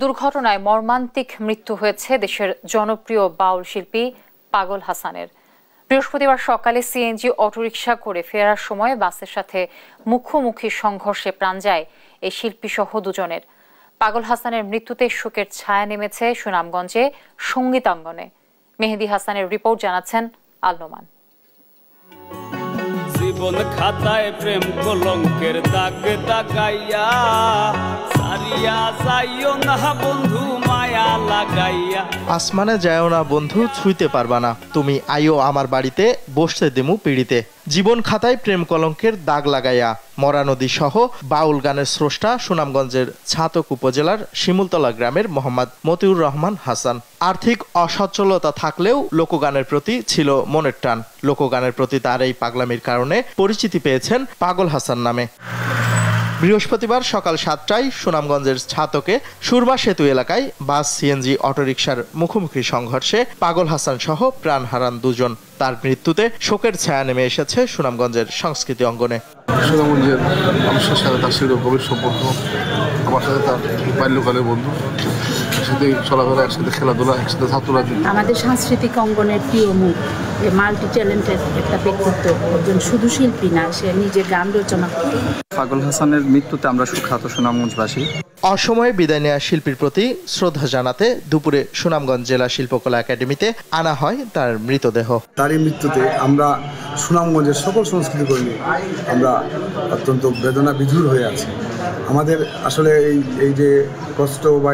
দুর্ঘটনায় মর্মান্তিক মৃত্যু হয়েছে দেশের জনপ্রিয় বাউল শিল্পী পাগল হাসানের। বৃহস্পতিবার সকালে সিএনজি অটোরিকশা করে ফেরার সময় বাসের সাথে মুখোমুখি সংঘর্ষে প্রাণ যায় এই শিল্পী সহ দুজনের। পাগল হাসানের মৃত্যুতে শোকের ছায়া নেমেছে সুনামগঞ্জে সঙ্গীতাঙ্গনে। মেহেদী হাসানের রিপোর্ট জানাচ্ছেন আল নোমান। জীবন খাতায় প্রেম কলঙ্কের দাগ দাগাইয়া সারিয়া যাইও না বন্ধু মায়া লাগাইয়া। আসমানে যায়ও না বন্ধু ছুঁইতে পারবা না, তুমি আইও আমার বাড়িতে বসতে দেমু পিড়িতে। জীবন খাতায় প্রেম কলঙ্কের দাগ লাগাইয়া মরা নদী সহ বাউল গানের স্রষ্টা সুনামগঞ্জের ছাতক উপজেলার শিমুলতলা গ্রামের মোহাম্মদ মতিউর রহমান হাসান। আর্থিক অসচ্ছলতা থাকলেও লোকগানের প্রতি ছিল মনের টান। লোকগানের প্রতি তার এই পাগলামির কারণে পরিচিতি পেয়েছেন পাগল হাসান নামে। বৃহস্পতিবার সকাল 7টায় সুনামগঞ্জের ছাতকে সুরমা সেতু এলাকায় বাস সিএনজি অটোরিকশার মুখোমুখি সংঘর্ষে পাগল হাসান সহ প্রাণ হারান দুজন। তার মৃত্যুতে শোকের ছায়া নেমে এসেছে সুনামগঞ্জের সংস্কৃতি অঙ্গনে। সুনামগঞ্জের মানুষের সাথে তার ছিল গভীর সম্পর্ক। আমার সাথে তার বাল্যকালের বন্ধু, একসাথে চলাফেরা, একসাথে খেলাধুলা, একসাথে ছাত্ররাজনীতি। আমাদের সাংস্কৃতিক অঙ্গনের প্রিয় মুখ, মাল্টি ট্যালেন্টেড একটা ব্যক্তিত্ব। একজন শুধু শিল্পী না, সে নিজে গান রচনা করে। পাগল হাসানের মৃত্যুতে আমরা সুখ্যাত সুনামগঞ্জবাসী। অসময়ে বিদায় নেওয়া শিল্পীর প্রতি শ্রদ্ধা জানাতে দুপুরে সুনামগঞ্জ জেলা শিল্পকলা একাডেমিতে আনা হয় তার মৃতদেহ। তার এই মৃত্যুতে আমরা সুনামগঞ্জের সকল সংস্কৃতি কর্মী আমরা অত্যন্ত বেদনা বিধুর হয়ে আছি। আমাদের আসলে এই যে কষ্ট বা